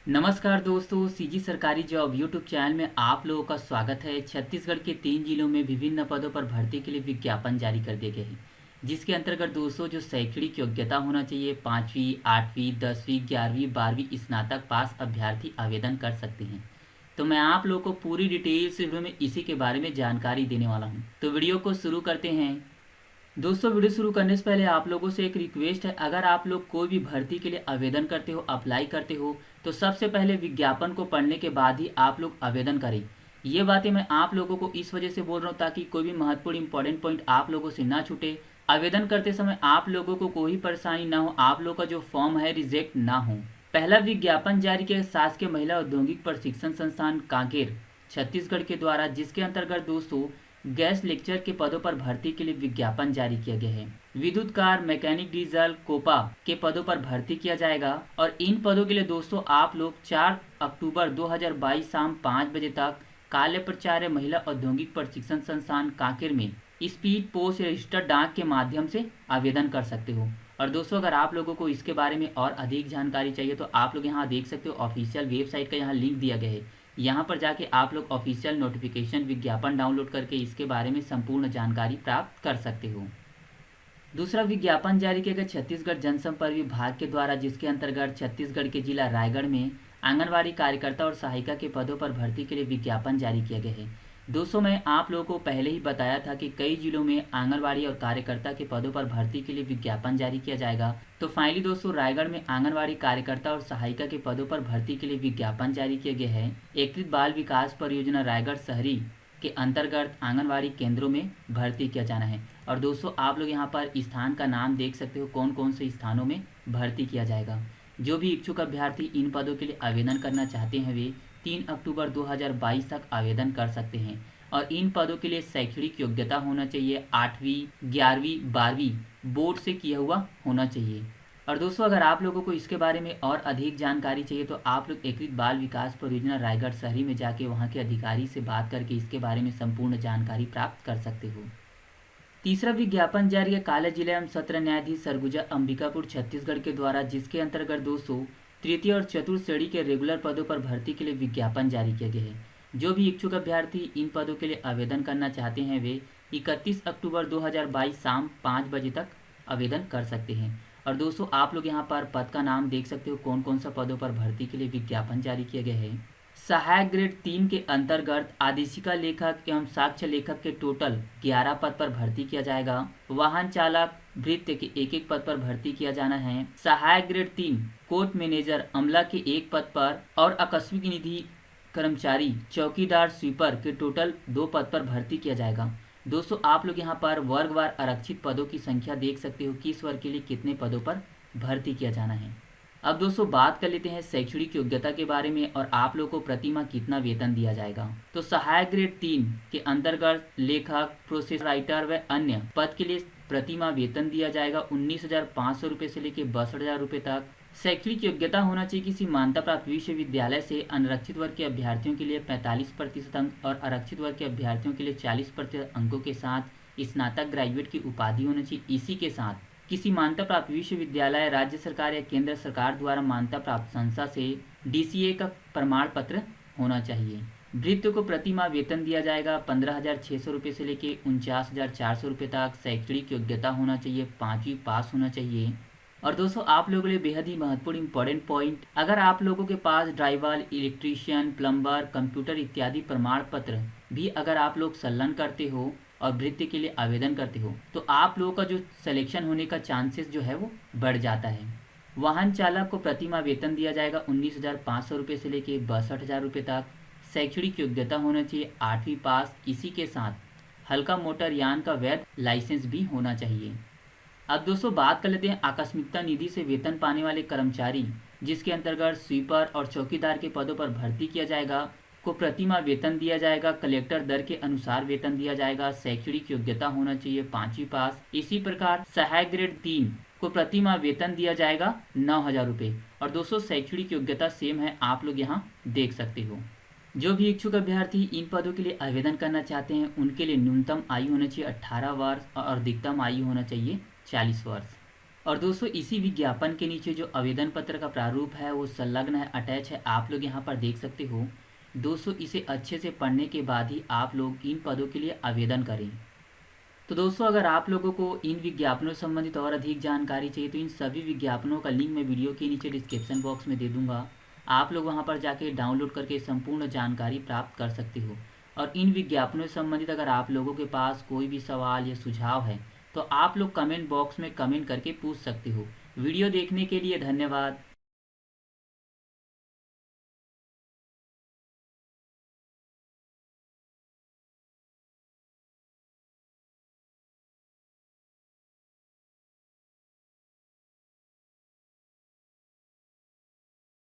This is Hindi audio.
नमस्कार दोस्तों, सीजी सरकारी जॉब यूट्यूब चैनल में आप लोगों का स्वागत है। छत्तीसगढ़ के 3 जिलों में विभिन्न पदों पर भर्ती के लिए विज्ञापन जारी कर दिए गए हैं, जिसके अंतर्गत दोस्तों जो शैक्षणिक योग्यता होना चाहिए 5वीं, 8वीं, 10वीं, 11वीं, 12वीं स्नातक पास अभ्यर्थी आवेदन कर सकते हैं। तो मैं आप लोगों को पूरी डिटेल से वीडियो में इसी के बारे में जानकारी देने वाला हूँ। तो वीडियो को शुरू करते हैं। दोस्तों वीडियो शुरू करने से पहले आप लोगों से एक रिक्वेस्ट है, अगर आप लोग कोई भी भर्ती के लिए आवेदन करते हो, अप्लाई करते हो, तो सबसे पहले विज्ञापन को पढ़ने के बाद ही आप लोग आवेदन करें। ये बातें मैं आप लोगों को इस वजह से बोल रहा हूँ ताकि कोई भी महत्वपूर्ण इंपॉर्टेंट पॉइंट आप लोगों से ना छूटे। आवेदन करते समय आप लोगों को कोई परेशानी ना हो, आप लोगों का जो फॉर्म है रिजेक्ट ना हो। पहला विज्ञापन जारी किया शासकीय महिला औद्योगिक प्रशिक्षण संस्थान कांकेर छत्तीसगढ़ के द्वारा, जिसके अंतर्गत दोस्तों गेस्ट लेक्चर के पदों पर भर्ती के लिए विज्ञापन जारी किया गया है। विद्युत कार, मैकेनिक, डीजल, कोपा के पदों पर भर्ती किया जाएगा और इन पदों के लिए दोस्तों आप लोग 4 अक्टूबर 2022 शाम 5 बजे तक काले प्रचार्य महिला औद्योगिक प्रशिक्षण संस्थान कांकेर में स्पीड पोस्ट रजिस्टर्ड डाक के माध्यम से आवेदन कर सकते हो। और दोस्तों अगर आप लोगों को इसके बारे में और अधिक जानकारी चाहिए तो आप लोग यहाँ देख सकते हो, ऑफिशियल वेबसाइट का यहाँ लिंक दिया गया है। यहाँ पर जाके आप लोग ऑफिशियल नोटिफिकेशन विज्ञापन डाउनलोड करके इसके बारे में संपूर्ण जानकारी प्राप्त कर सकते हो। दूसरा विज्ञापन जारी किया गया छत्तीसगढ़ जनसंपर्क विभाग के द्वारा, जिसके अंतर्गत छत्तीसगढ़ के जिला रायगढ़ में आंगनबाड़ी कार्यकर्ता और सहायिका के पदों पर भर्ती के लिए विज्ञापन जारी किया गया है। दोस्तों मैं आप लोगों को पहले ही बताया था कि कई जिलों में आंगनबाड़ी और कार्यकर्ता के पदों पर भर्ती के लिए विज्ञापन जारी किया जाएगा। तो फाइनली दोस्तों रायगढ़ में आंगनबाड़ी कार्यकर्ता और सहायिका के पदों पर भर्ती के लिए विज्ञापन जारी किया गया है। एकीकृत बाल विकास परियोजना रायगढ़ शहरी के अंतर्गत आंगनबाड़ी केंद्रों में भर्ती किया जाना है। और दोस्तों आप लोग यहाँ पर स्थान का नाम देख सकते हो, कौन कौन से स्थानों में भर्ती किया जाएगा। जो भी इच्छुक अभ्यर्थी इन पदों के लिए आवेदन करना चाहते हैं वे 3 अक्टूबर 2022 तक आवेदन कर सकते हैं। और इन पदों के लिए शैक्षणिक योग्यता होना चाहिए 8वीं, 11वीं, 12वीं बोर्ड से किया हुआ होना चाहिए। और दोस्तों अगर आप लोगों को इसके बारे में और अधिक जानकारी चाहिए तो आप लोग एकीकृत बाल विकास परियोजना रायगढ़ शहरी में जाके वहाँ के अधिकारी से बात करके इसके बारे में संपूर्ण जानकारी प्राप्त कर सकते हो। तीसरा विज्ञापन जारी है काले जिले एवं सत्र न्यायाधीश सरगुजा अंबिकापुर छत्तीसगढ़ के द्वारा, जिसके अंतर्गत दोस्तों तृतीय और चतुर्थ श्रेणी के रेगुलर पदों पर भर्ती के लिए विज्ञापन जारी किया गया है। जो भी इच्छुक अभ्यर्थी इन पदों के लिए आवेदन करना चाहते हैं वे 31 अक्टूबर 2022 शाम 5 बजे तक आवेदन कर सकते हैं। और दोस्तों आप लोग यहाँ पर पद का नाम देख सकते हो, कौन कौन सा पदों पर भर्ती के लिए विज्ञापन जारी किया गया है। सहायक ग्रेड 3 के अंतर्गत आदेशिका लेखक एवं साक्ष्य लेखक के टोटल 11 पद पर भर्ती किया जाएगा। वाहन चालक भृत्य के एक पद पर भर्ती किया जाना है। सहायक ग्रेड 3 कोर्ट मैनेजर अमला के 1 पद पर और आकस्मिक निधि कर्मचारी चौकीदार स्वीपर के टोटल 2 पद पर भर्ती किया जाएगा। दोस्तों आप लोग यहाँ पर वर्गवार आरक्षित पदों की संख्या देख सकते हो, किस वर्ग के लिए कितने पदों पर भर्ती किया जाना है। अब दोस्तों बात कर लेते हैं शैक्षणिक योग्यता के बारे में और आप लोग को प्रति माह कितना वेतन दिया जाएगा। तो सहायक ग्रेड 3 के अंतर्गत लेखक, प्रोसेस राइटर व अन्य पद के लिए प्रति माह वेतन दिया जाएगा 19,500 रुपये से लेकर 62,000 रुपये तक। शैक्षणिक योग्यता होना चाहिए किसी मान्यता प्राप्त विश्वविद्यालय से। अनारक्षित वर्ग के अभ्यर्थियों के लिए 45% अंक और आरक्षित वर्ग के अभ्यर्थियों के लिए 40% अंकों के साथ स्नातक ग्रेजुएट की उपाधि होनी चाहिए। इसी के साथ किसी मान्यता प्राप्त विश्वविद्यालय, राज्य सरकार या केंद्र सरकार द्वारा मान्यता प्राप्त संस्था से DCA का प्रमाण पत्र होना चाहिए। भृत्य को प्रति माह वेतन दिया जाएगा 15,600 रुपये से लेकर 49,400 रुपये तक। शैक्षणिक योग्यता होना चाहिए 5वीं पास होना चाहिए। और दोस्तों आप लोगों के लिए बेहद ही महत्वपूर्ण इंपॉर्टेंट पॉइंट, अगर आप लोगों के पास ड्राइवर, इलेक्ट्रीशियन, प्लम्बर, कंप्यूटर इत्यादि प्रमाण पत्र भी अगर आप लोग संलग्न करते हो और भृत्य के लिए आवेदन करते हो तो आप लोगों का जो सिलेक्शन होने का चांसेस जो है वो बढ़ जाता है। वाहन चालक को प्रति माह वेतन दिया जाएगा 19,500 रुपये से लेकर 62,000 रुपये तक। शैक्षणिक योग्यता होना चाहिए 8वीं पास। इसी के साथ हल्का मोटर यान का वैध लाइसेंस भी होना चाहिए। अब दोस्तों बात कर लेते हैं आकस्मिकता निधि से वेतन पाने वाले कर्मचारी, जिसके अंतर्गत स्वीपर और चौकीदार के पदों पर भर्ती किया जाएगा, को प्रति माह वेतन दिया जाएगा। कलेक्टर दर के अनुसार वेतन दिया जाएगा। शैक्षणिक योग्यता होना चाहिए 5वीं पास। इसी प्रकार सहायक ग्रेड 3 को प्रति माह वेतन दिया जाएगा 9,000 रुपये। और दोस्तों शैक्षणिक योग्यता सेम है, आप लोग यहाँ देख सकते हो। जो भी इच्छुक अभ्यर्थी इन पदों के लिए आवेदन करना चाहते हैं उनके लिए न्यूनतम आयु होना चाहिए 18 वर्ष और अधिकतम आयु होना चाहिए 40 वर्ष। और दोस्तों इसी विज्ञापन के नीचे जो आवेदन पत्र का प्रारूप है वो संलग्न है, अटैच है, आप लोग यहाँ पर देख सकते हो। दोस्तों इसे अच्छे से पढ़ने के बाद ही आप लोग इन पदों के लिए आवेदन करें। तो दोस्तों अगर आप लोगों को इन विज्ञापनों से संबंधित और अधिक जानकारी चाहिए तो इन सभी विज्ञापनों का लिंक मैं वीडियो के नीचे डिस्क्रिप्शन बॉक्स में दे दूंगा। आप लोग वहां पर जाके डाउनलोड करके संपूर्ण जानकारी प्राप्त कर सकते हो। और इन विज्ञापनों से संबंधित अगर आप लोगों के पास कोई भी सवाल या सुझाव है तो आप लोग कमेंट बॉक्स में कमेंट करके पूछ सकते हो। वीडियो देखने के लिए धन्यवाद।